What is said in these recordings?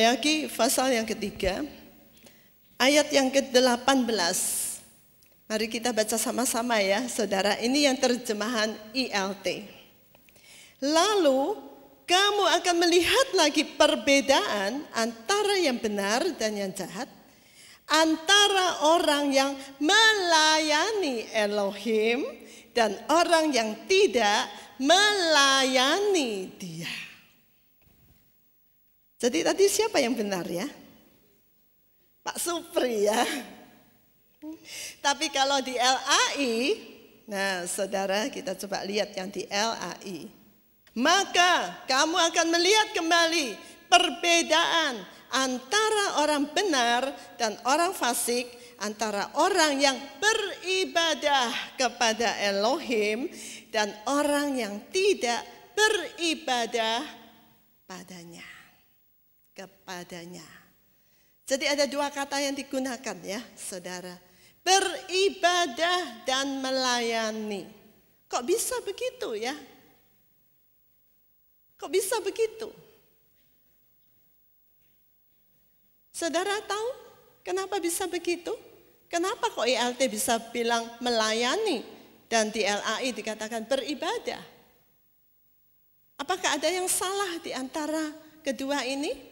Maleakhi pasal yang ketiga, ayat yang ke-18. Mari kita baca sama-sama ya, saudara. Ini yang terjemahan ILT. Lalu kamu akan melihat lagi perbedaan antara yang benar dan yang jahat, antara orang yang melayani Elohim dan orang yang tidak melayani Dia. Jadi tadi siapa yang benar ya? Pak Supri ya. Tapi kalau di LAI, nah saudara kita coba lihat yang di LAI. Maka kamu akan melihat kembali perbedaan antara orang benar dan orang fasik, antara orang yang beribadah kepada Elohim dan orang yang tidak beribadah padanya. Kepadanya. Jadi ada dua kata yang digunakan ya saudara. Beribadah dan melayani. Kok bisa begitu ya? Kok bisa begitu? Saudara tahu kenapa bisa begitu? Kenapa kok ILT bisa bilang melayani dan di LAI dikatakan beribadah? Apakah ada yang salah di antara kedua ini?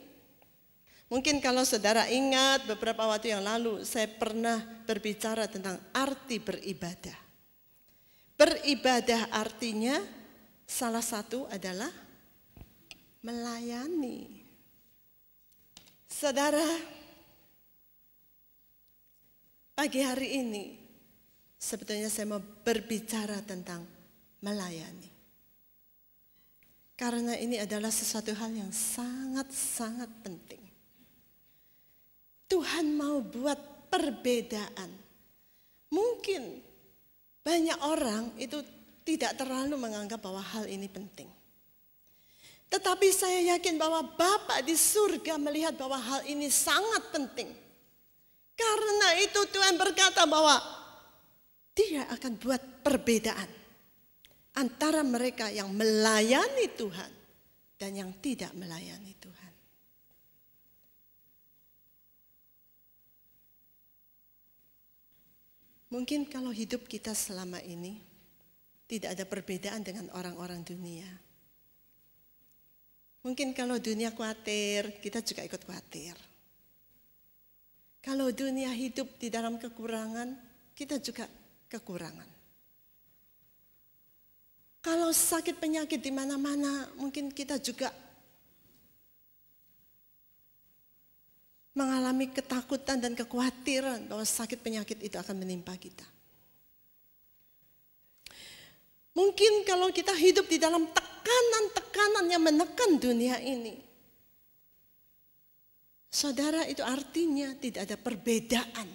Mungkin kalau saudara ingat beberapa waktu yang lalu saya pernah berbicara tentang arti beribadah. Beribadah artinya salah satu adalah melayani. Saudara, pagi hari ini sebetulnya saya mau berbicara tentang melayani. Karena ini adalah sesuatu hal yang sangat-sangat penting. Tuhan mau buat perbedaan. Mungkin banyak orang itu tidak terlalu menganggap bahwa hal ini penting. Tetapi saya yakin bahwa Bapa di surga melihat bahwa hal ini sangat penting. Karena itu Tuhan berkata bahwa Dia akan buat perbedaan antara mereka yang melayani Tuhan dan yang tidak melayani Tuhan. Mungkin kalau hidup kita selama ini tidak ada perbedaan dengan orang-orang dunia. Mungkin kalau dunia khawatir, kita juga ikut khawatir. Kalau dunia hidup di dalam kekurangan, kita juga kekurangan. Kalau sakit penyakit di mana-mana, mungkin kita juga mengalami ketakutan dan kekhawatiran bahwa sakit penyakit itu akan menimpa kita. Mungkin kalau kita hidup di dalam tekanan-tekanan yang menekan dunia ini, saudara, itu artinya tidak ada perbedaan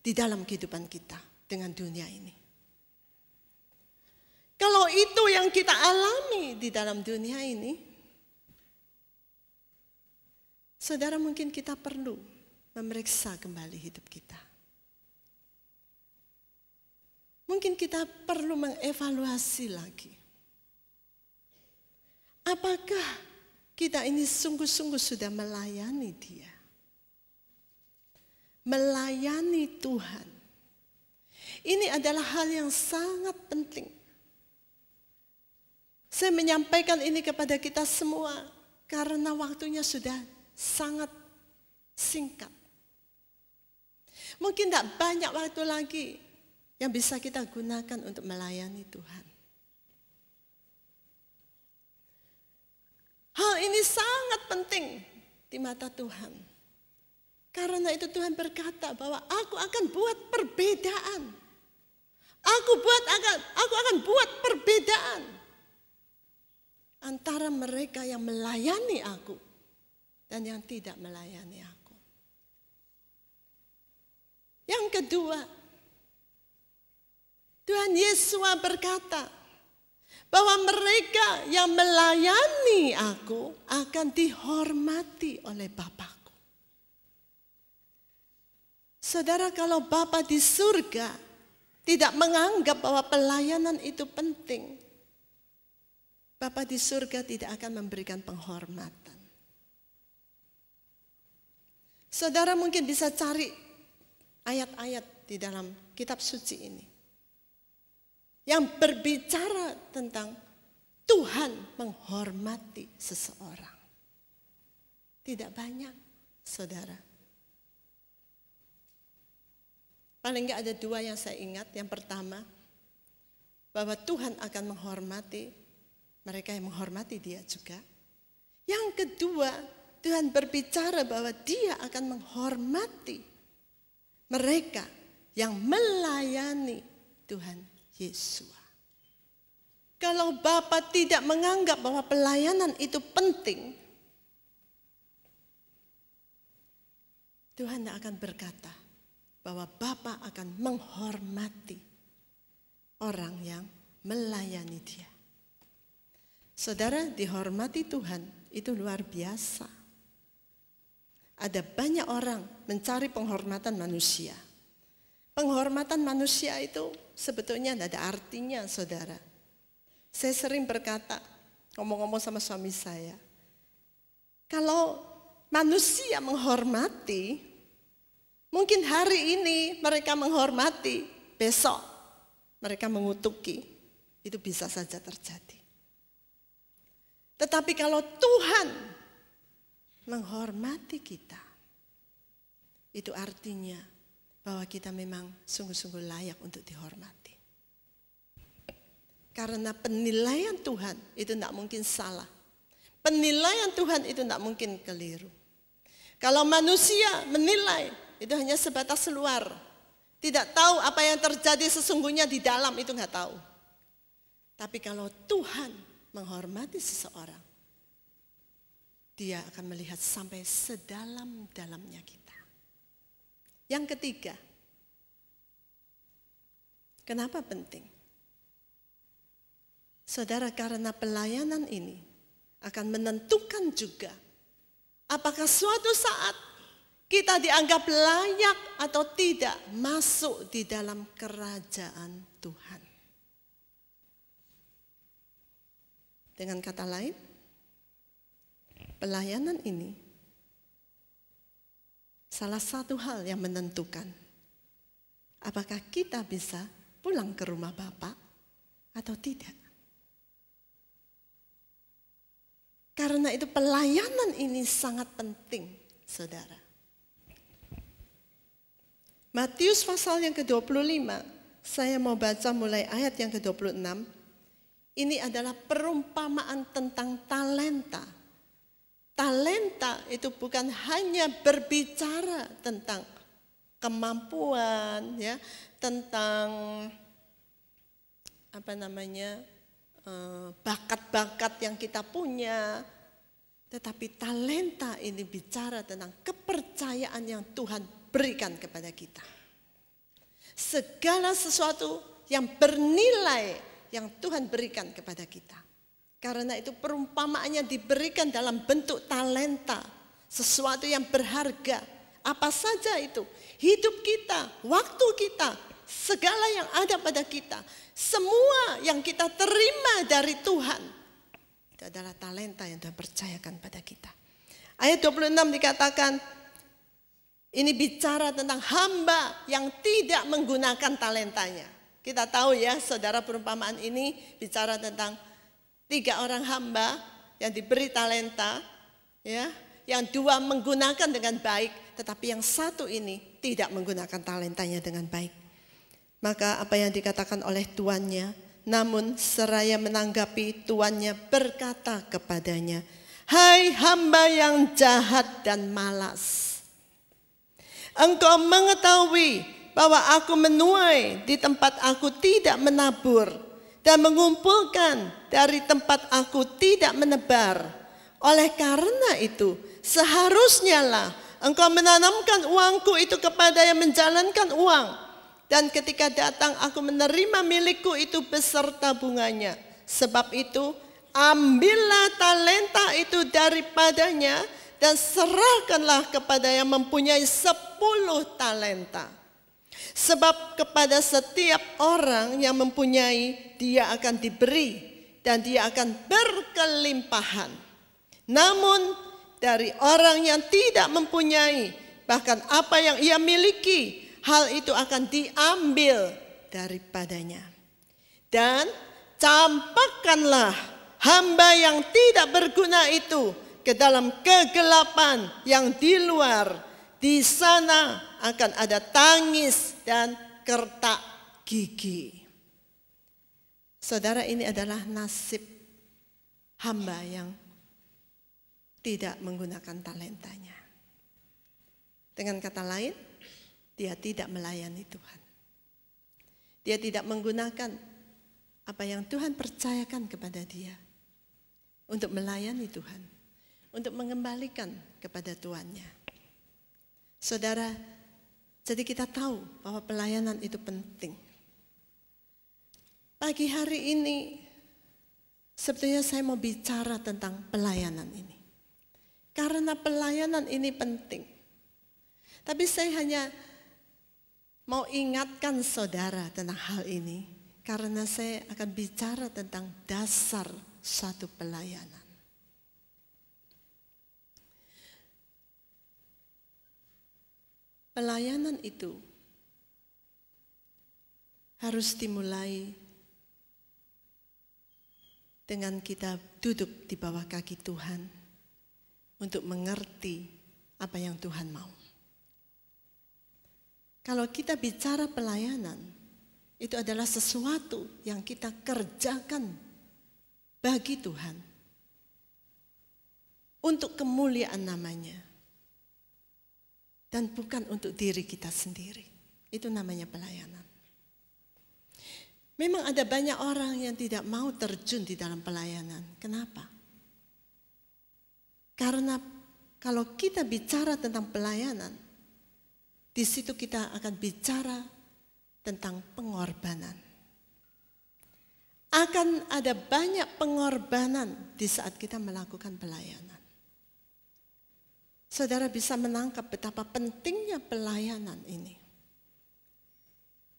di dalam kehidupan kita dengan dunia ini. Kalau itu yang kita alami di dalam dunia ini, saudara, mungkin kita perlu memeriksa kembali hidup kita. Mungkin kita perlu mengevaluasi lagi. Apakah kita ini sungguh-sungguh sudah melayani Dia? Melayani Tuhan. Ini adalah hal yang sangat penting. Saya menyampaikan ini kepada kita semua karena waktunya sudah sangat singkat. Mungkin tidak banyak waktu lagi yang bisa kita gunakan untuk melayani Tuhan. Hal ini sangat penting di mata Tuhan. Karena itu Tuhan berkata bahwa aku akan buat perbedaan. Aku akan buat perbedaan antara mereka yang melayani aku dan yang tidak melayani aku. Yang kedua, Tuhan Yesus berkata bahwa mereka yang melayani aku akan dihormati oleh Bapa-Ku. Saudara, kalau Bapa di surga tidak menganggap bahwa pelayanan itu penting, Bapa di surga tidak akan memberikan penghormatan. Saudara mungkin bisa cari ayat-ayat di dalam kitab suci ini yang berbicara tentang Tuhan menghormati seseorang. Tidak banyak, saudara. Paling enggak ada dua yang saya ingat. Yang pertama, bahwa Tuhan akan menghormati mereka yang menghormati Dia juga. Yang kedua, Tuhan berbicara bahwa Dia akan menghormati mereka yang melayani Tuhan Yesus. Kalau Bapa tidak menganggap bahwa pelayanan itu penting, Tuhan tidak akan berkata bahwa Bapa akan menghormati orang yang melayani Dia. Saudara, dihormati Tuhan itu luar biasa. Ada banyak orang mencari penghormatan manusia. Penghormatan manusia itu sebetulnya tidak ada artinya, saudara. Saya sering berkata, ngomong-ngomong sama suami saya, kalau manusia menghormati, mungkin hari ini mereka menghormati, besok mereka mengutuki, itu bisa saja terjadi. Tetapi kalau Tuhan menghormati kita, itu artinya bahwa kita memang sungguh-sungguh layak untuk dihormati. Karena penilaian Tuhan itu tidak mungkin salah. Penilaian Tuhan itu tidak mungkin keliru. Kalau manusia menilai, itu hanya sebatas luar. Tidak tahu apa yang terjadi sesungguhnya di dalam, itu nggak tahu. Tapi kalau Tuhan menghormati seseorang, Dia akan melihat sampai sedalam-dalamnya kita. Yang ketiga, kenapa penting? Saudara, karena pelayanan ini akan menentukan juga apakah suatu saat kita dianggap layak atau tidak masuk di dalam kerajaan Tuhan. Dengan kata lain, pelayanan ini salah satu hal yang menentukan apakah kita bisa pulang ke rumah Bapa atau tidak. Karena itu pelayanan ini sangat penting, saudara. Matius pasal yang ke-25, saya mau baca mulai ayat yang ke-26. Ini adalah perumpamaan tentang talenta. Talenta itu bukan hanya berbicara tentang kemampuan, ya, tentang bakat-bakat yang kita punya, tetapi talenta ini bicara tentang kepercayaan yang Tuhan berikan kepada kita. Segala sesuatu yang bernilai yang Tuhan berikan kepada kita. Karena itu perumpamaannya diberikan dalam bentuk talenta, sesuatu yang berharga. Apa saja itu? Hidup kita, waktu kita, segala yang ada pada kita, semua yang kita terima dari Tuhan, itu adalah talenta yang Tuhan percayakan pada kita. Ayat 26 dikatakan, ini bicara tentang hamba yang tidak menggunakan talentanya. Kita tahu ya, saudara, perumpamaan ini bicara tentang 3 orang hamba yang diberi talenta, ya, yang 2 menggunakan dengan baik, tetapi yang 1 ini tidak menggunakan talentanya dengan baik. Maka apa yang dikatakan oleh tuannya, namun seraya menanggapi, tuannya berkata kepadanya, "Hai hamba yang jahat dan malas, engkau mengetahui bahwa aku menuai di tempat aku tidak menabur dan mengumpulkan dari tempat aku tidak menebar. Oleh karena itu, seharusnya lah engkau menanamkan uangku itu kepada yang menjalankan uang. Dan ketika datang aku menerima milikku itu beserta bunganya. Sebab itu ambillah talenta itu daripadanya dan serahkanlah kepada yang mempunyai 10 talenta. Sebab kepada setiap orang yang mempunyai, dia akan diberi dan dia akan berkelimpahan. Namun dari orang yang tidak mempunyai, Bahkan apa yang ia miliki, hal itu akan diambil daripadanya. Dan campakkanlah hamba yang tidak berguna itu ke dalam kegelapan yang di luar. Di sana akan ada tangis dan kertak gigi. Saudara, ini adalah nasib hamba yang tidak menggunakan talentanya. Dengan kata lain, dia tidak melayani Tuhan. Dia tidak menggunakan apa yang Tuhan percayakan kepada dia untuk melayani Tuhan, untuk mengembalikan kepada tuannya. Saudara, jadi kita tahu bahwa pelayanan itu penting. Pagi hari ini, sebetulnya saya mau bicara tentang pelayanan ini. Karena pelayanan ini penting. Tapi saya hanya mau ingatkan saudara tentang hal ini. Karena saya akan bicara tentang dasar suatu pelayanan. Pelayanan itu harus dimulai dengan kita duduk di bawah kaki Tuhan untuk mengerti apa yang Tuhan mau. Kalau kita bicara pelayanan, itu adalah sesuatu yang kita kerjakan bagi Tuhan untuk kemuliaan namanya. Dan bukan untuk diri kita sendiri. Itu namanya pelayanan. Memang ada banyak orang yang tidak mau terjun di dalam pelayanan. Kenapa? Karena kalau kita bicara tentang pelayanan, di situ kita akan bicara tentang pengorbanan. Akan ada banyak pengorbanan di saat kita melakukan pelayanan. Saudara bisa menangkap betapa pentingnya pelayanan ini.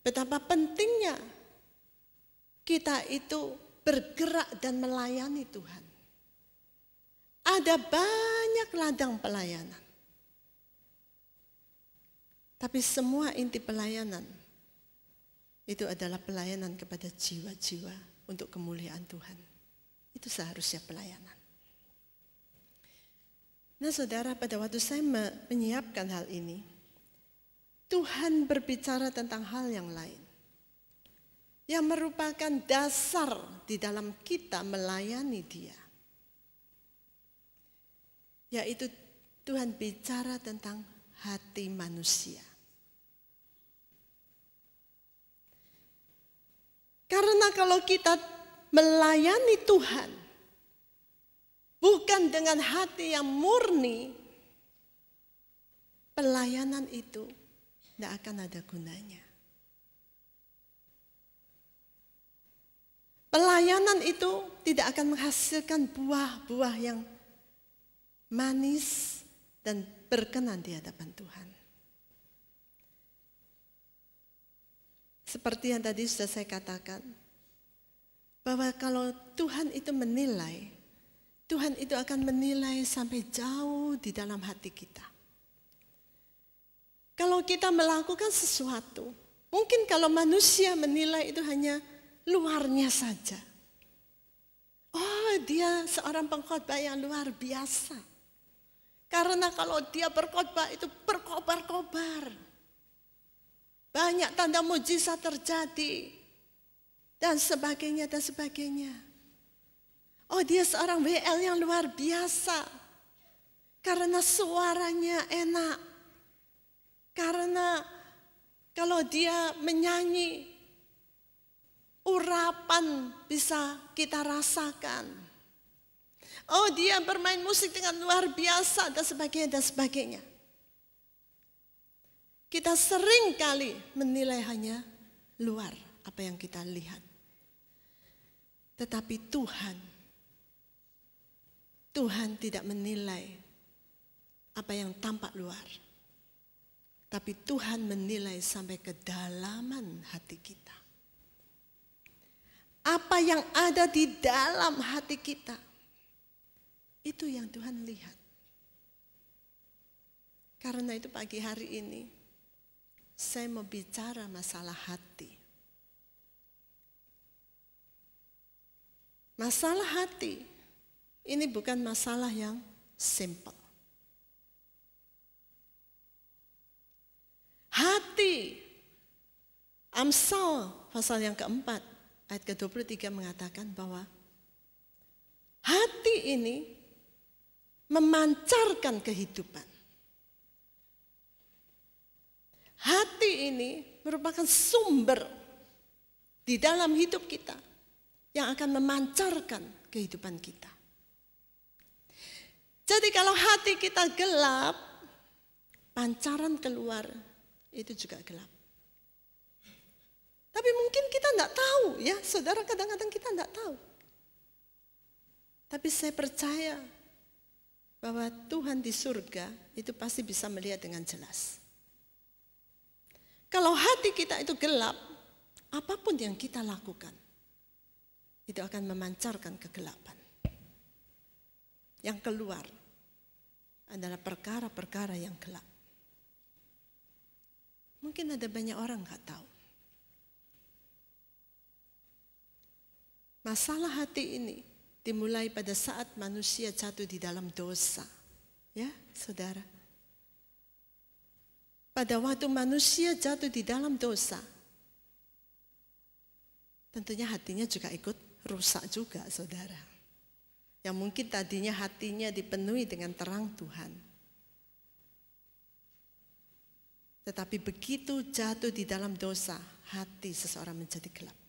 Betapa pentingnya kita itu bergerak dan melayani Tuhan. Ada banyak ladang pelayanan. Tapi semua inti pelayanan itu adalah pelayanan kepada jiwa-jiwa untuk kemuliaan Tuhan. Itu seharusnya pelayanan. Nah saudara, pada waktu saya menyiapkan hal ini, Tuhan berbicara tentang hal yang lain. Yang merupakan dasar di dalam kita melayani Dia. Yaitu Tuhan bicara tentang hati manusia. Karena kalau kita melayani Tuhan, bukan dengan hati yang murni, pelayanan itu tidak akan ada gunanya. Pelayanan itu tidak akan menghasilkan buah-buah yang manis dan berkenan di hadapan Tuhan. Seperti yang tadi sudah saya katakan, bahwa kalau Tuhan itu menilai, Tuhan itu akan menilai sampai jauh di dalam hati kita. Kalau kita melakukan sesuatu, mungkin kalau manusia menilai itu hanya luarnya saja. Oh, dia seorang pengkhotbah yang luar biasa. Karena kalau dia berkhotbah itu berkobar-kobar. Banyak tanda mujizat terjadi. Dan sebagainya, dan sebagainya. Oh, dia seorang WL yang luar biasa. Karena suaranya enak. Karena kalau dia menyanyi, urapan bisa kita rasakan. Oh, dia bermain musik dengan luar biasa dan sebagainya dan sebagainya. Kita sering kali menilai hanya luar apa yang kita lihat. Tetapi Tuhan tidak menilai apa yang tampak luar. Tapi Tuhan menilai sampai ke dalaman hati kita. Apa yang ada di dalam hati kita, itu yang Tuhan lihat. Karena itu pagi hari ini saya mau bicara masalah hati. Masalah hati ini bukan masalah yang simple. Hati, Amsal pasal yang keempat ayat ke-23 mengatakan bahwa hati ini memancarkan kehidupan. Hati ini merupakan sumber di dalam hidup kita yang akan memancarkan kehidupan kita. Jadi kalau hati kita gelap, pancaran keluar itu juga gelap. Tapi mungkin kita enggak tahu ya, saudara, kadang-kadang kita enggak tahu. Tapi saya percaya bahwa Tuhan di surga itu pasti bisa melihat dengan jelas. Kalau hati kita itu gelap, apapun yang kita lakukan, itu akan memancarkan kegelapan. Yang keluar adalah perkara-perkara yang gelap. Mungkin ada banyak orang nggak tahu. Masalah hati ini dimulai pada saat manusia jatuh di dalam dosa. Ya, saudara. Pada waktu manusia jatuh di dalam dosa, tentunya hatinya juga ikut rusak juga, saudara. Yang mungkin tadinya hatinya dipenuhi dengan terang Tuhan. Tetapi begitu jatuh di dalam dosa, hati seseorang menjadi gelap.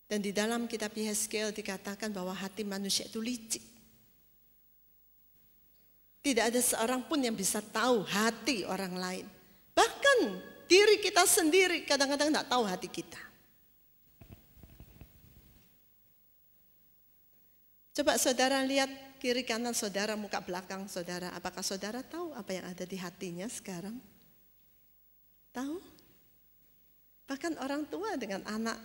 Dan di dalam kitab Yehezkiel dikatakan bahwa hati manusia itu licik. Tidak ada seorang pun yang bisa tahu hati orang lain. Bahkan diri kita sendiri kadang-kadang tidak tahu hati kita. Coba saudara lihat kiri kanan saudara, muka belakang saudara. Apakah saudara tahu apa yang ada di hatinya sekarang? Tahu? Bahkan orang tua dengan anak,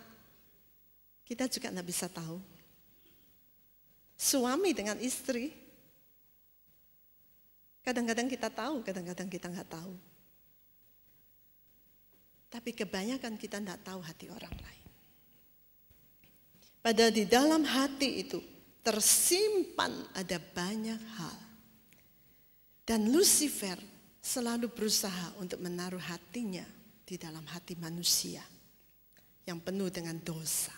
kita juga tidak bisa tahu. Suami dengan istri, kadang-kadang kita tahu, kadang-kadang kita nggak tahu. Tapi kebanyakan kita nggak tahu hati orang lain. Padahal di dalam hati itu tersimpan ada banyak hal. Dan Lucifer selalu berusaha untuk menaruh hatinya di dalam hati manusia yang penuh dengan dosa.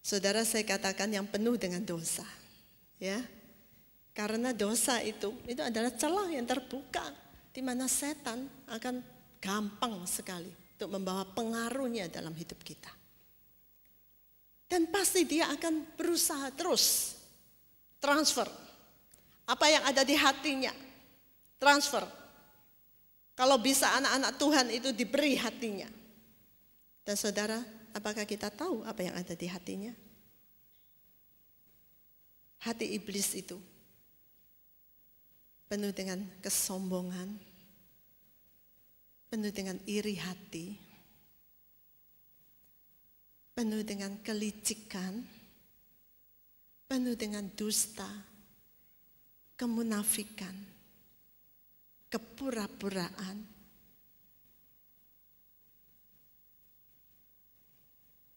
Saudara, saya katakan yang penuh dengan dosa. Ya. Karena dosa itu adalah celah yang terbuka di mana setan akan gampang sekali untuk membawa pengaruhnya dalam hidup kita. Dan pasti dia akan berusaha terus transfer apa yang ada di hatinya, transfer. Kalau bisa anak-anak Tuhan itu diberi hatinya. Dan saudara, apakah kita tahu apa yang ada di hatinya? Hati iblis itu penuh dengan kesombongan, penuh dengan iri hati, penuh dengan kelicikan, penuh dengan dusta, kemunafikan, kepura-puraan,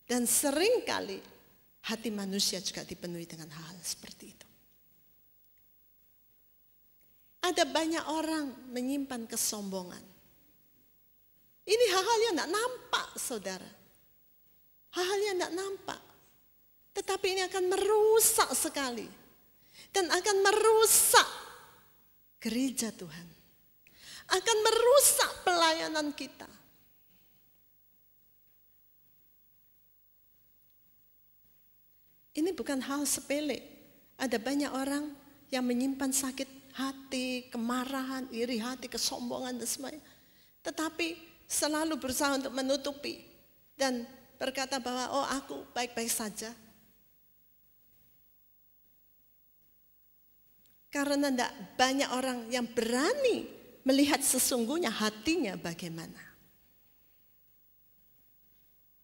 dan seringkali hati manusia juga dipenuhi dengan hal seperti itu. Ada banyak orang menyimpan kesombongan. Ini hal-hal yang tidak nampak, saudara. Hal-hal yang tidak nampak. Tetapi ini akan merusak sekali. Dan akan merusak gereja Tuhan. Akan merusak pelayanan kita. Ini bukan hal sepele. Ada banyak orang yang menyimpan sakit hati, kemarahan, iri hati, kesombongan dan semuanya. Tetapi selalu berusaha untuk menutupi dan berkata bahwa oh aku baik-baik saja. Karena tidak banyak orang yang berani melihat sesungguhnya hatinya bagaimana.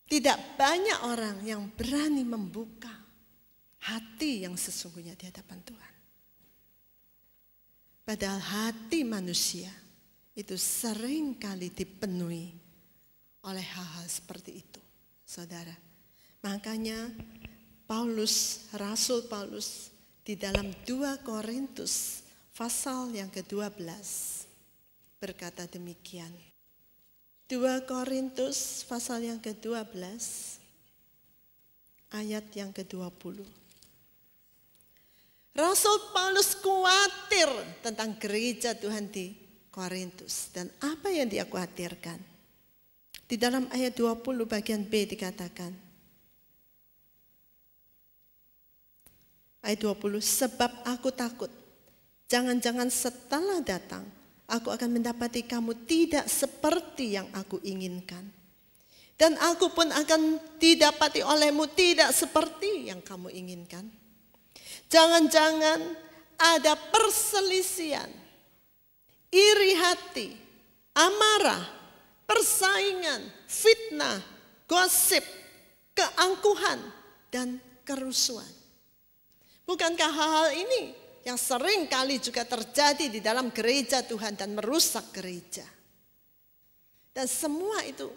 Tidak banyak orang yang berani membuka hati yang sesungguhnya di hadapan Tuhan. Padahal hati manusia itu sering kali dipenuhi oleh hal-hal seperti itu, saudara. Makanya Rasul Paulus di dalam 2 Korintus pasal yang ke-12 berkata demikian. 2 Korintus pasal yang ke-12 ayat yang ke-20. Rasul Paulus khawatir tentang gereja Tuhan di Korintus. Dan apa yang dia khawatirkan? Di dalam ayat 20 bagian B dikatakan. Ayat 20, sebab aku takut. Jangan-jangan setelah datang, aku akan mendapati kamu tidak seperti yang aku inginkan. Dan aku pun akan didapati olehmu tidak seperti yang kamu inginkan. Jangan-jangan ada perselisihan, iri hati, amarah, persaingan, fitnah, gosip, keangkuhan, dan kerusuhan. Bukankah hal-hal ini yang sering kali juga terjadi di dalam gereja Tuhan dan merusak gereja? Dan semua itu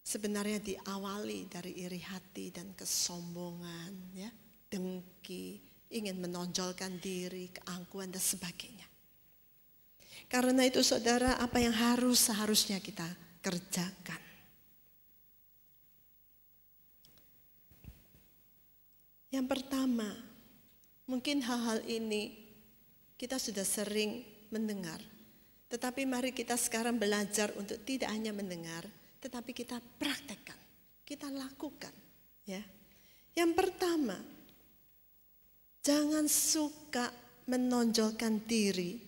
sebenarnya diawali dari iri hati dan kesombongan, ya, dengki, ingin menonjolkan diri, keangkuhan dan sebagainya. Karena itu saudara, apa yang seharusnya kita kerjakan? Yang pertama, mungkin hal-hal ini kita sudah sering mendengar. Tetapi mari kita sekarang belajar untuk tidak hanya mendengar, tetapi kita praktekkan, kita lakukan. Ya. Yang pertama, jangan suka menonjolkan diri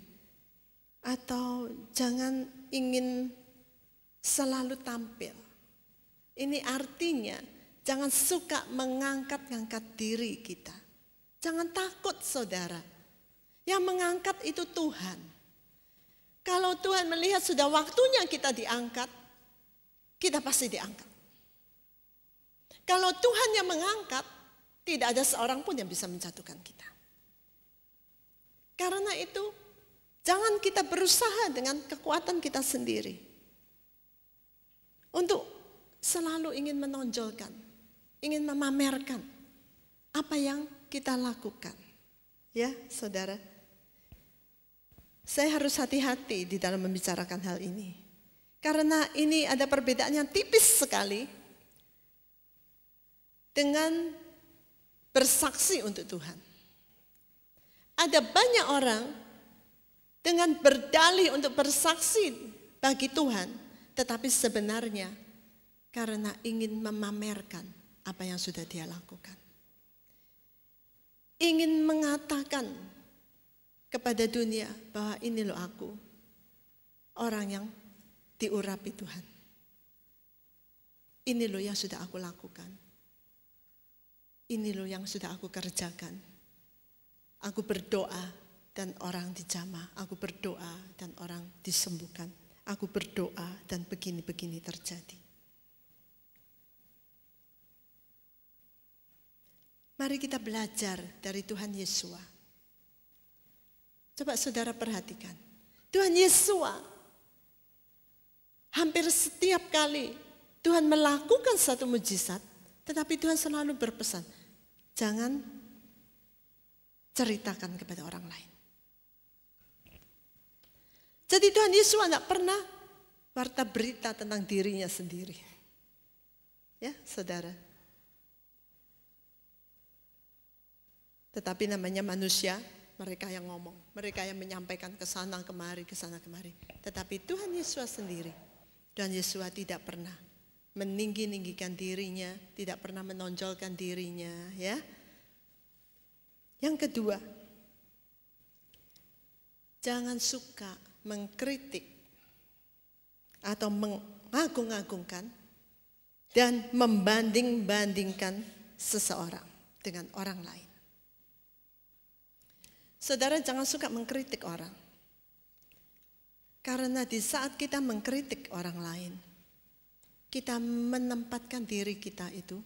atau jangan ingin selalu tampil. Ini artinya jangan suka mengangkat-ngangkat diri kita. Jangan takut saudara. Yang mengangkat itu Tuhan. Kalau Tuhan melihat sudah waktunya kita diangkat, kita pasti diangkat. Kalau Tuhan yang mengangkat, tidak ada seorang pun yang bisa menjatuhkan kita. Karena itu, jangan kita berusaha dengan kekuatan kita sendiri. Untuk selalu ingin menonjolkan, ingin memamerkan apa yang kita lakukan. Ya, saudara. Saya harus hati-hati di dalam membicarakan hal ini. Karena ini ada perbedaan yang tipis sekali dengan bersaksi untuk Tuhan. Ada banyak orang dengan berdalih untuk bersaksi bagi Tuhan, tetapi sebenarnya karena ingin memamerkan apa yang sudah dia lakukan. Ingin mengatakan kepada dunia bahwa ini loh aku, orang yang diurapi Tuhan. Ini loh yang sudah aku lakukan. Ini loh yang sudah aku kerjakan. Aku berdoa dan orang dijamah. Aku berdoa dan orang disembuhkan. Aku berdoa dan begini-begini terjadi. Mari kita belajar dari Tuhan Yesua. Coba saudara perhatikan. Tuhan Yesua hampir setiap kali Tuhan melakukan satu mujizat, tetapi Tuhan selalu berpesan, jangan ceritakan kepada orang lain. Jadi Tuhan Yesus tidak pernah warta berita tentang dirinya sendiri. Ya, saudara. Tetapi namanya manusia, mereka yang ngomong, mereka yang menyampaikan ke sana kemari, ke sana kemari. Tetapi Tuhan Yesus sendiri, Tuhan Yesus tidak pernah meninggi-ninggikan dirinya, tidak pernah menonjolkan dirinya, ya. Yang kedua, jangan suka mengkritik atau mengagung-agungkan dan membanding-bandingkan seseorang dengan orang lain. Saudara jangan suka mengkritik orang. Karena di saat kita mengkritik orang lain, kita menempatkan diri kita itu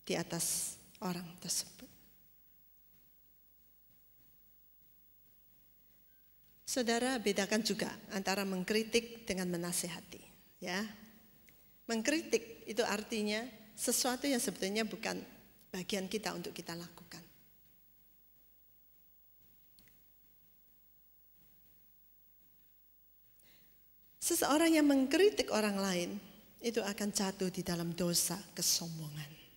di atas orang tersebut. Saudara, bedakan juga antara mengkritik dengan menasihati. Ya, mengkritik itu artinya sesuatu yang sebetulnya bukan bagian kita untuk kita lakukan. Seseorang yang mengkritik orang lain itu akan jatuh di dalam dosa kesombongan.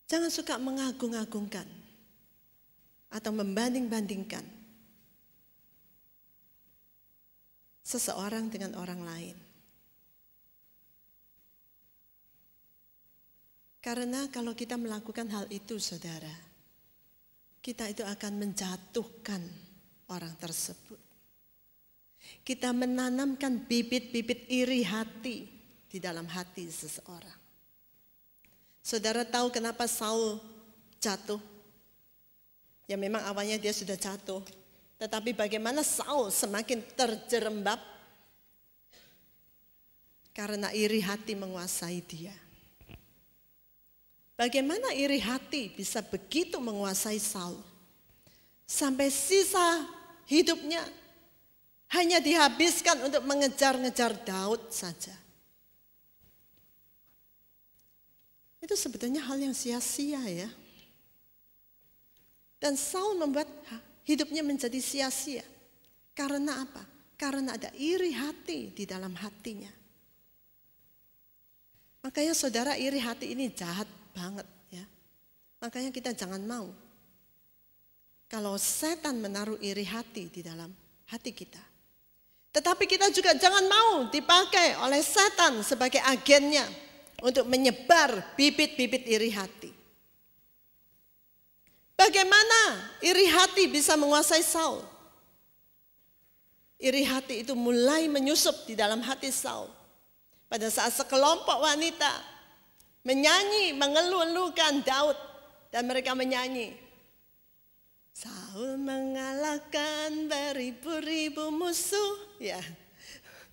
Jangan suka mengagung-agungkan atau membanding-bandingkan seseorang dengan orang lain. Karena kalau kita melakukan hal itu, saudara, kita itu akan menjatuhkan orang tersebut. Kita menanamkan bibit-bibit iri hati di dalam hati seseorang. Saudara tahu kenapa Saul jatuh? Ya memang awalnya dia sudah jatuh. Tetapi bagaimana Saul semakin terjerembab? Karena iri hati menguasai dia. Bagaimana iri hati bisa begitu menguasai Saul? Sampai sisa hidupnya hanya dihabiskan untuk mengejar-ngejar Daud saja. Itu sebetulnya hal yang sia-sia ya. Dan Saul membuat hidupnya menjadi sia-sia. Karena apa? Karena ada iri hati di dalam hatinya. Makanya saudara, iri hati ini jahat banget ya. Makanya kita jangan mau. Kalau setan menaruh iri hati di dalam hati kita. Tetapi kita juga jangan mau dipakai oleh setan sebagai agennya untuk menyebar bibit-bibit iri hati. Bagaimana iri hati bisa menguasai Saul? Iri hati itu mulai menyusup di dalam hati Saul. Pada saat sekelompok wanita menyanyi, mengeluh-elukan Daud. Dan mereka menyanyi, Saul mengalahkan beribu-ribu musuh. Ya,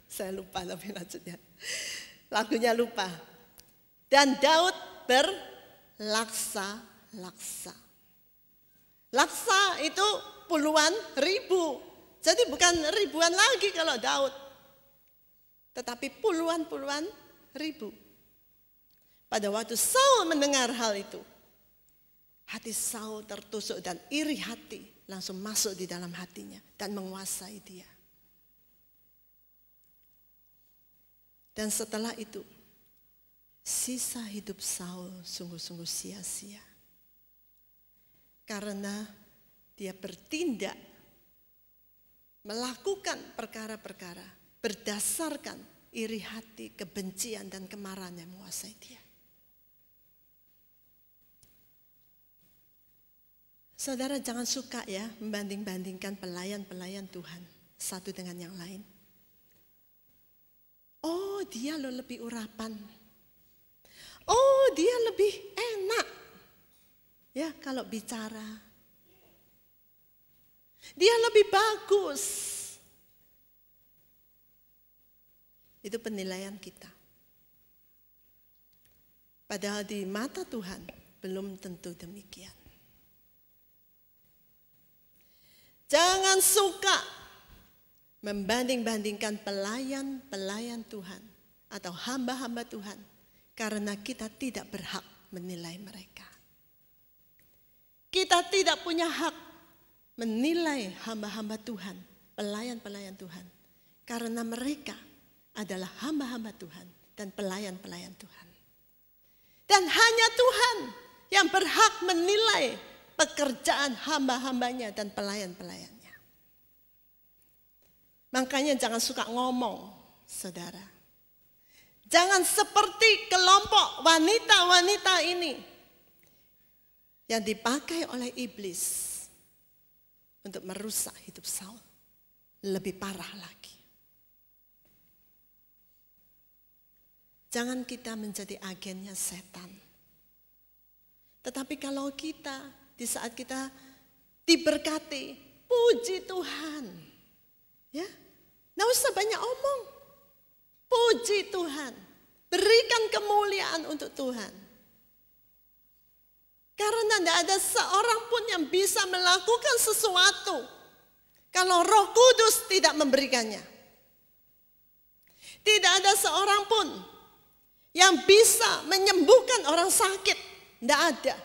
saya lupa lebih lanjutnya. Lagunya lupa. Dan Daud berlaksa-laksa. Laksa itu puluhan ribu. Jadi bukan ribuan lagi kalau Daud. Tetapi puluhan-puluhan ribu. Pada waktu Saul mendengar hal itu, hati Saul tertusuk dan iri hati langsung masuk di dalam hatinya dan menguasai dia. Dan setelah itu, sisa hidup Saul sungguh-sungguh sia-sia. Karena dia bertindak, melakukan perkara-perkara berdasarkan iri hati, kebencian dan kemarahan yang menguasai dia. Saudara jangan suka ya membanding-bandingkan pelayan-pelayan Tuhan satu dengan yang lain. Oh dia loh lebih urapan. Oh dia lebih enak. Ya kalau bicara. Dia lebih bagus. Itu penilaian kita. Padahal di mata Tuhan belum tentu demikian. Jangan suka membanding-bandingkan pelayan-pelayan Tuhan atau hamba-hamba Tuhan karena kita tidak berhak menilai mereka. Kita tidak punya hak menilai hamba-hamba Tuhan, pelayan-pelayan Tuhan. Karena mereka adalah hamba-hamba Tuhan dan pelayan-pelayan Tuhan. Dan hanya Tuhan yang berhak menilai pekerjaan hamba-hambanya dan pelayan-pelayannya. Makanya jangan suka ngomong, saudara. Jangan seperti kelompok wanita-wanita ini yang dipakai oleh iblis untuk merusak hidup Saul. Lebih parah lagi. Jangan kita menjadi agennya setan. Tetapi kalau kita, di saat kita diberkati, puji Tuhan. Ya, nggak usah banyak omong. Puji Tuhan. Berikan kemuliaan untuk Tuhan. Karena tidak ada seorang pun yang bisa melakukan sesuatu kalau Roh Kudus tidak memberikannya. Tidak ada seorang pun yang bisa menyembuhkan orang sakit. Tidak ada.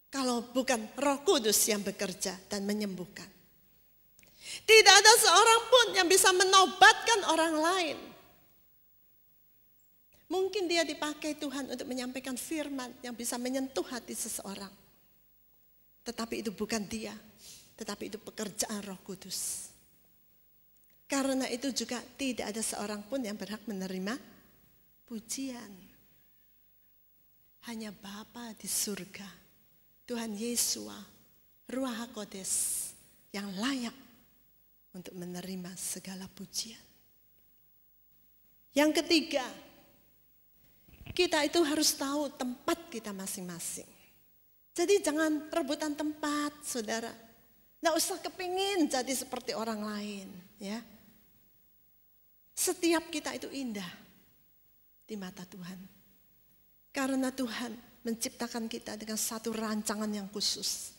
Kalau bukan Roh Kudus yang bekerja dan menyembuhkan. Tidak ada seorang pun yang bisa menobatkan orang lain. Mungkin dia dipakai Tuhan untuk menyampaikan firman yang bisa menyentuh hati seseorang. Tetapi itu bukan dia. Tetapi itu pekerjaan Roh Kudus. Karena itu juga tidak ada seorang pun yang berhak menerima pujian. Hanya Bapa di surga. Tuhan Yesua, Ruach HaKodes yang layak untuk menerima segala pujian. Yang ketiga, kita itu harus tahu tempat kita masing-masing. Jadi jangan rebutan tempat, saudara. Nggak usah kepingin jadi seperti orang lain. Ya. Setiap kita itu indah di mata Tuhan. Karena Tuhan menciptakan kita dengan satu rancangan yang khusus.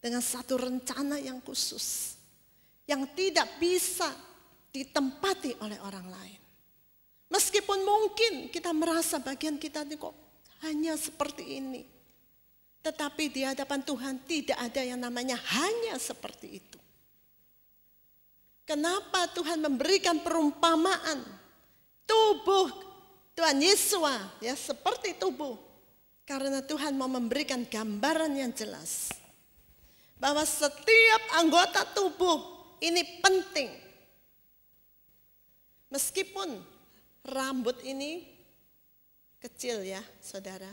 Dengan satu rencana yang khusus. Yang tidak bisa ditempati oleh orang lain. Meskipun mungkin kita merasa bagian kita ini kok hanya seperti ini. Tetapi di hadapan Tuhan tidak ada yang namanya hanya seperti itu. Kenapa Tuhan memberikan perumpamaan tubuh Tuhan Yesua ya seperti tubuh? Karena Tuhan mau memberikan gambaran yang jelas. Bahwa setiap anggota tubuh ini penting. Meskipun rambut ini kecil ya saudara.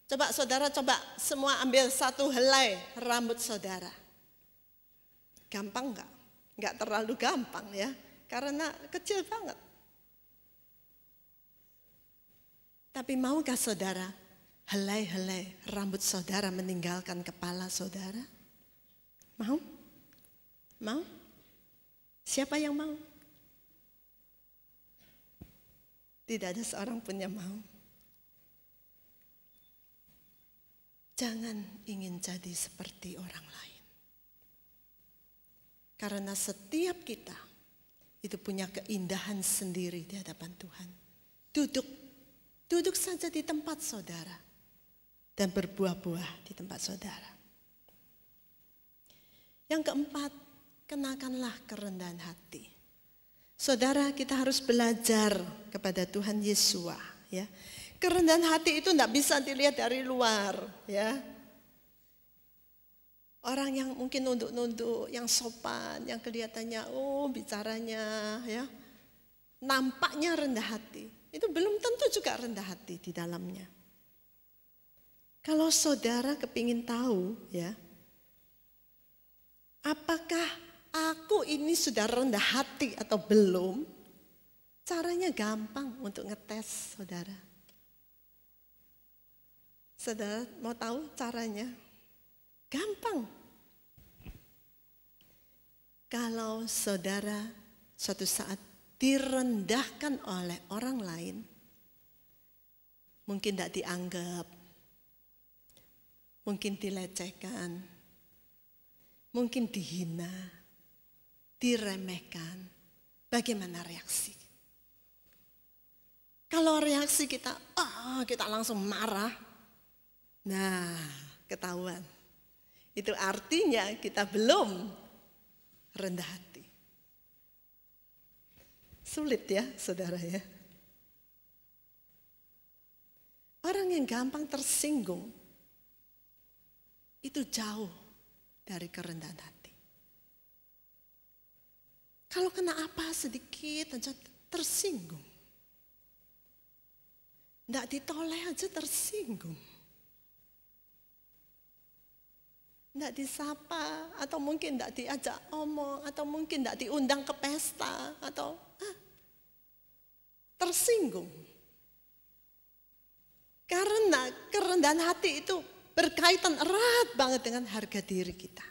Coba saudara semua ambil satu helai rambut saudara. Gampang enggak? Enggak terlalu gampang ya. Karena kecil banget. Tapi maukah saudara helai-helai rambut saudara meninggalkan kepala saudara? Mau? Mau? Siapa yang mau? Tidak ada seorang pun yang mau. Jangan ingin jadi seperti orang lain. Karena setiap kita itu punya keindahan sendiri di hadapan Tuhan. Duduk saja di tempat saudara. Dan berbuah-buah di tempat saudara. Yang keempat, kenakanlah kerendahan hati. Saudara, kita harus belajar kepada Tuhan Yesua. Ya. Kerendahan hati itu tidak bisa dilihat dari luar. Ya. Orang yang mungkin nunduk-nunduk, yang sopan, yang kelihatannya, bicaranya, ya, nampaknya rendah hati. Itu belum tentu juga rendah hati di dalamnya. Kalau saudara kepingin tahu ya, apakah aku ini sudah rendah hati atau belum? Caranya gampang untuk ngetes saudara. Saudara mau tahu caranya? Gampang. Kalau saudara suatu saat direndahkan oleh orang lain, mungkin tidak dianggap, mungkin dilecehkan, mungkin dihina, diremehkan. Bagaimana reaksi? Kalau reaksi kita, kita langsung marah. Nah, ketahuan. Itu artinya kita belum rendah hati. Sulit ya, saudara ya. Orang yang gampang tersinggung itu jauh dari kerendahan hati. Kalau kena apa sedikit aja tersinggung. Tidak ditoleh aja tersinggung. Tidak disapa atau mungkin tidak diajak omong atau mungkin tidak diundang ke pesta atau tersinggung. Karena kerendahan hati itu berkaitan erat banget dengan harga diri kita.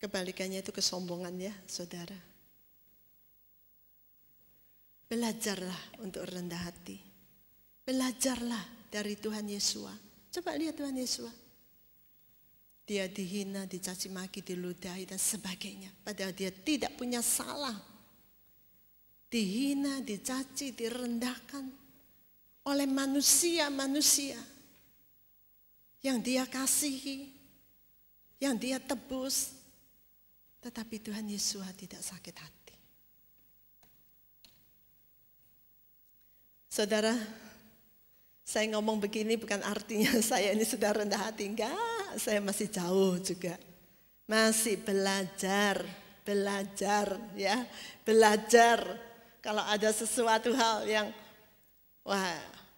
Kebalikannya itu kesombongan ya saudara. Belajarlah untuk rendah hati. Belajarlah dari Tuhan Yesua. Coba lihat Tuhan Yesua. Dia dihina, dicaci maki, diludahi dan sebagainya. Padahal dia tidak punya salah. Dihina, dicaci, direndahkan oleh manusia-manusia yang dia kasihi, yang dia tebus. Tetapi Tuhan Yesus tidak sakit hati. Saudara, saya ngomong begini bukan artinya saya ini sudah rendah hati. Enggak, saya masih jauh juga. Masih belajar ya. Belajar. Kalau ada sesuatu hal yang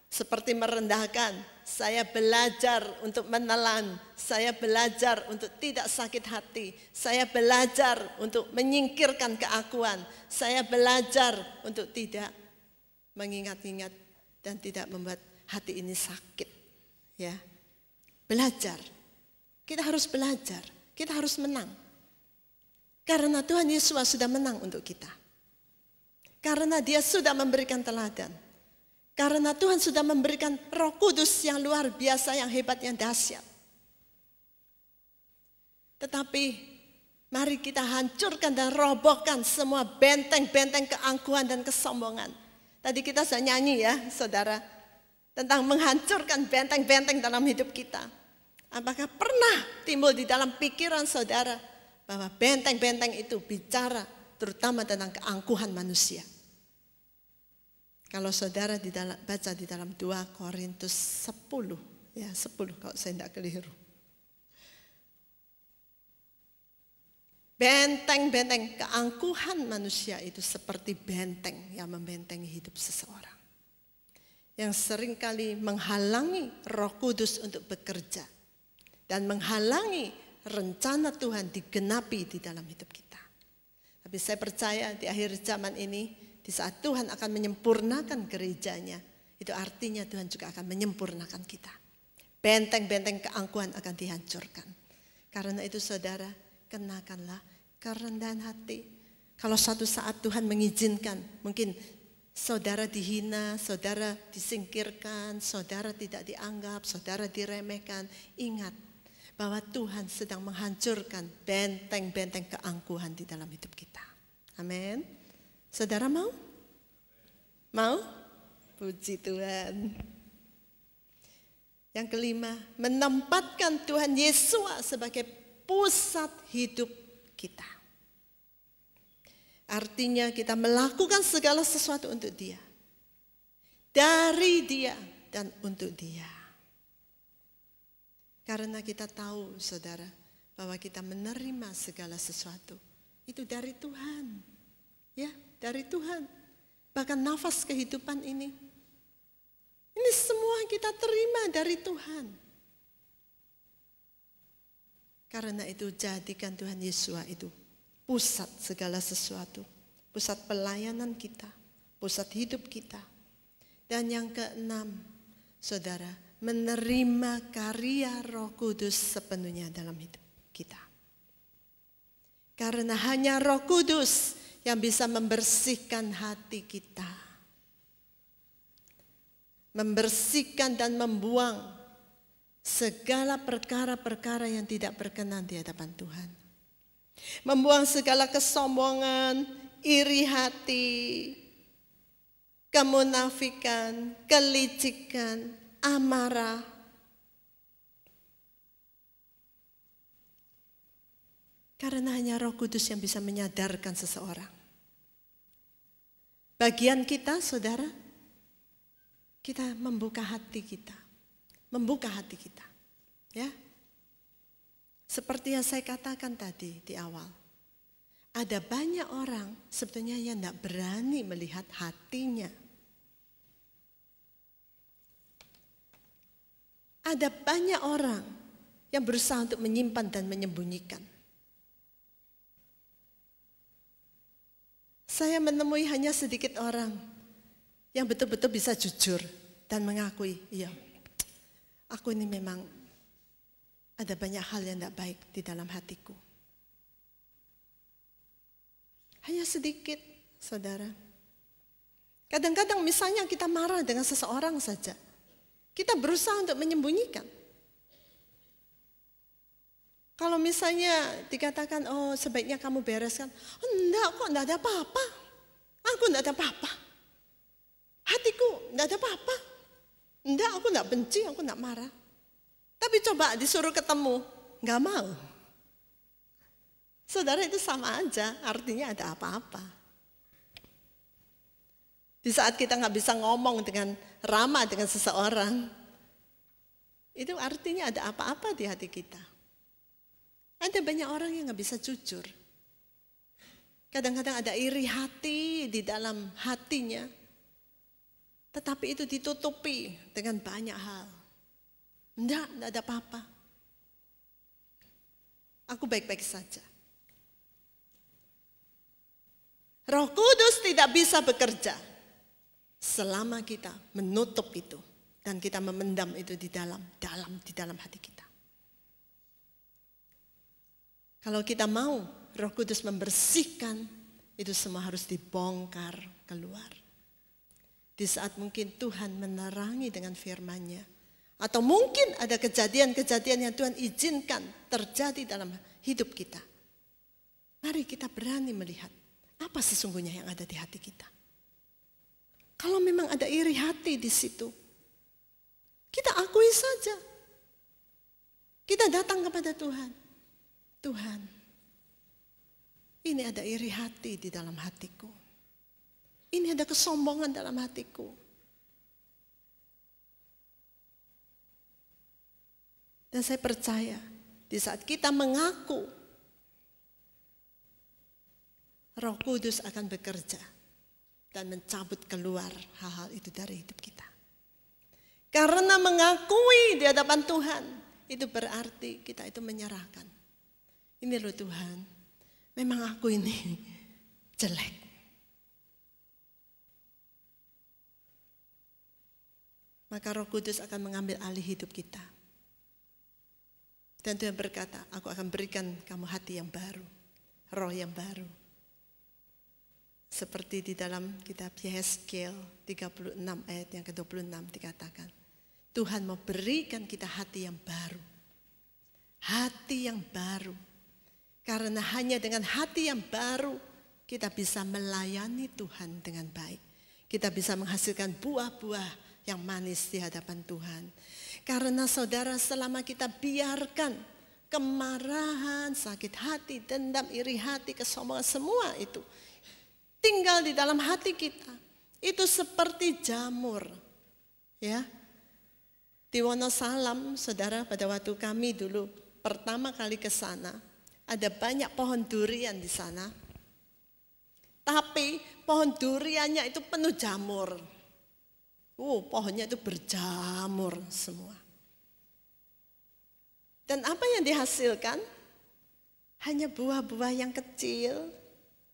seperti merendahkan, saya belajar untuk menelan, saya belajar untuk tidak sakit hati, saya belajar untuk menyingkirkan keakuan, saya belajar untuk tidak mengingat-ingat dan tidak membuat hati ini sakit. Ya, belajar. Kita harus belajar, kita harus menang. Karena Tuhan Yesus sudah menang untuk kita. Karena dia sudah memberikan teladan. Karena Tuhan sudah memberikan Roh Kudus yang luar biasa, yang hebat, yang dahsyat. Tetapi mari kita hancurkan dan robohkan semua benteng-benteng keangkuhan dan kesombongan. Tadi kita sudah nyanyi ya saudara, tentang menghancurkan benteng-benteng dalam hidup kita. Apakah pernah timbul di dalam pikiran saudara bahwa benteng-benteng itu bicara terutama tentang keangkuhan manusia? Kalau saudara baca di dalam 2 Korintus 10, ya 10 kalau saya tidak keliru. Benteng-benteng keangkuhan manusia itu seperti benteng yang membentengi hidup seseorang. Yang seringkali menghalangi Roh Kudus untuk bekerja. Dan menghalangi rencana Tuhan digenapi di dalam hidup kita. Tapi saya percaya di akhir zaman ini, di saat Tuhan akan menyempurnakan gerejanya, itu artinya Tuhan juga akan menyempurnakan kita. Benteng-benteng keangkuhan akan dihancurkan. Karena itu saudara, kenakanlah kerendahan hati. Kalau suatu saat Tuhan mengizinkan, mungkin saudara dihina, saudara disingkirkan, saudara tidak dianggap, saudara diremehkan, ingat bahwa Tuhan sedang menghancurkan benteng-benteng keangkuhan di dalam hidup kita. Amin. Saudara mau? Mau? Puji Tuhan. Yang kelima, menempatkan Tuhan Yesus sebagai pusat hidup kita. Artinya kita melakukan segala sesuatu untuk Dia. Dari Dia dan untuk Dia. Karena kita tahu saudara bahwa kita menerima segala sesuatu itu dari Tuhan. Ya, dari Tuhan. Bahkan nafas kehidupan ini semua kita terima dari Tuhan. Karena itu jadikan Tuhan Yesus itu pusat segala sesuatu. Pusat pelayanan kita, pusat hidup kita. Dan yang keenam, saudara, menerima karya Roh Kudus sepenuhnya dalam hidup kita. Karena hanya Roh Kudus yang bisa membersihkan hati kita. Membersihkan dan membuang segala perkara-perkara yang tidak berkenan di hadapan Tuhan. Membuang segala kesombongan, iri hati, kemunafikan, kelicikan, amarah. Karena hanya Roh Kudus yang bisa menyadarkan seseorang. Bagian kita, saudara, kita membuka hati kita. Membuka hati kita. Ya. Seperti yang saya katakan tadi di awal. Ada banyak orang sebetulnya yang tidak berani melihat hatinya. Ada banyak orang yang berusaha untuk menyimpan dan menyembunyikan. Saya menemui hanya sedikit orang yang betul-betul bisa jujur dan mengakui, iya, aku ini memang ada banyak hal yang tidak baik di dalam hatiku. Hanya sedikit, saudara. Kadang-kadang misalnya kita marah dengan seseorang saja. Kita berusaha untuk menyembunyikan. Kalau misalnya dikatakan, oh sebaiknya kamu bereskan. Oh, enggak kok, enggak ada apa-apa. Aku enggak ada apa-apa. Hatiku enggak ada apa-apa. Enggak, aku enggak benci, aku enggak marah. Tapi coba disuruh ketemu, enggak mau. Saudara, itu sama aja, artinya ada apa-apa. Di saat kita nggak bisa ngomong dengan ramah dengan seseorang, itu artinya ada apa-apa di hati kita. Ada banyak orang yang nggak bisa jujur. Kadang-kadang ada iri hati di dalam hatinya, tetapi itu ditutupi dengan banyak hal. Enggak ada apa-apa. Aku baik-baik saja. Roh Kudus tidak bisa bekerja selama kita menutup itu dan kita memendam itu di dalam hati kita. Kalau kita mau Roh Kudus membersihkan, itu semua harus dibongkar keluar. Di saat mungkin Tuhan menerangi dengan firman-Nya, atau mungkin ada kejadian-kejadian yang Tuhan izinkan terjadi dalam hidup kita. Mari kita berani melihat apa sesungguhnya yang ada di hati kita. Kalau memang ada iri hati di situ, kita akui saja. Kita datang kepada Tuhan. Tuhan, ini ada iri hati di dalam hatiku. Ini ada kesombongan dalam hatiku. Dan saya percaya di saat kita mengaku, Roh Kudus akan bekerja dan mencabut keluar hal-hal itu dari hidup kita. Karena mengakui di hadapan Tuhan, itu berarti kita itu menyerahkan. Ini loh Tuhan, memang aku ini jelek. Maka Roh Kudus akan mengambil alih hidup kita. Dan Tuhan berkata, aku akan berikan kamu hati yang baru, roh yang baru. Seperti di dalam kitab Yehezkiel 36 ayat yang ke-26 dikatakan, Tuhan mau berikan kita hati yang baru. Hati yang baru. Karena hanya dengan hati yang baru kita bisa melayani Tuhan dengan baik. Kita bisa menghasilkan buah-buah yang manis di hadapan Tuhan. Karena saudara, selama kita biarkan kemarahan, sakit hati, dendam, iri hati, kesombongan, semua itu tinggal di dalam hati kita, itu seperti jamur. Ya, di Wonosalam, saudara, pada waktu kami dulu pertama kali ke sana, ada banyak pohon durian di sana. Tapi pohon duriannya itu penuh jamur. Pohonnya itu berjamur semua. Dan apa yang dihasilkan? Hanya buah-buah yang kecil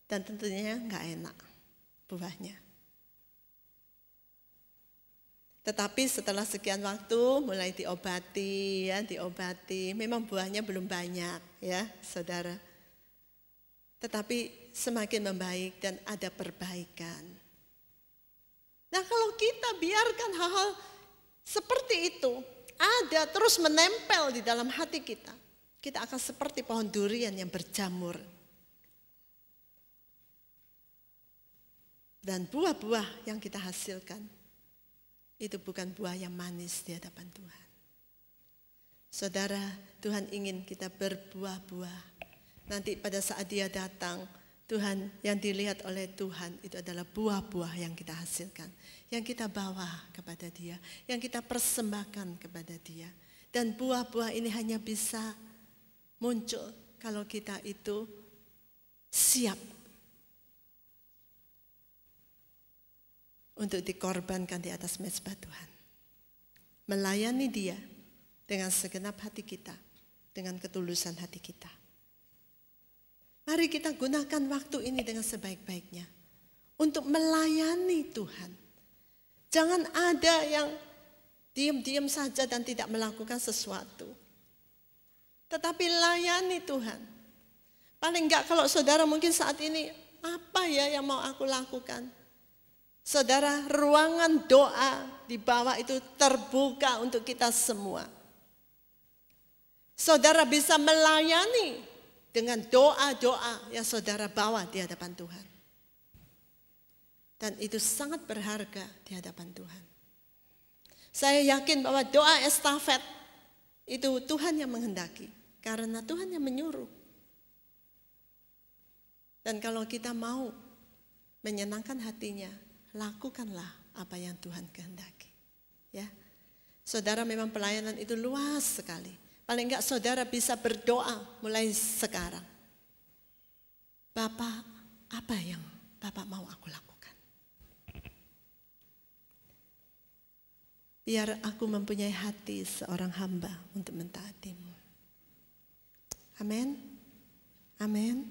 dan tentunya nggak enak buahnya. Tetapi setelah sekian waktu mulai diobati, memang buahnya belum banyak, ya, saudara. Tetapi semakin membaik dan ada perbaikan. Nah, kalau kita biarkan hal-hal seperti itu ada terus menempel di dalam hati kita, kita akan seperti pohon durian yang berjamur. Dan buah-buah yang kita hasilkan itu bukan buah yang manis di hadapan Tuhan. Saudara, Tuhan ingin kita berbuah-buah. Nanti pada saat Dia datang, Tuhan, yang dilihat oleh Tuhan itu adalah buah-buah yang kita hasilkan, yang kita bawa kepada Dia, yang kita persembahkan kepada Dia. Dan buah-buah ini hanya bisa muncul kalau kita itu siap untuk dikorbankan di atas mezbah Tuhan. Melayani Dia dengan segenap hati kita, dengan ketulusan hati kita. Mari kita gunakan waktu ini dengan sebaik-baiknya untuk melayani Tuhan. Jangan ada yang diam-diam saja dan tidak melakukan sesuatu. Tetapi layani Tuhan. Paling enggak kalau saudara mungkin saat ini, apa ya yang mau aku lakukan? Saudara, ruangan doa di bawah itu terbuka untuk kita semua. Saudara bisa melayani dengan doa-doa yang saudara bawa di hadapan Tuhan. Dan itu sangat berharga di hadapan Tuhan. Saya yakin bahwa doa estafet itu Tuhan yang menghendaki. Karena Tuhan yang menyuruh. Dan kalau kita mau menyenangkan hatinya, lakukanlah apa yang Tuhan kehendaki. Ya, saudara, memang pelayanan itu luas sekali. Paling enggak saudara bisa berdoa mulai sekarang. Bapak, apa yang Bapak mau aku lakukan? Biar aku mempunyai hati seorang hamba untuk mentaatimu. Amin. Amin.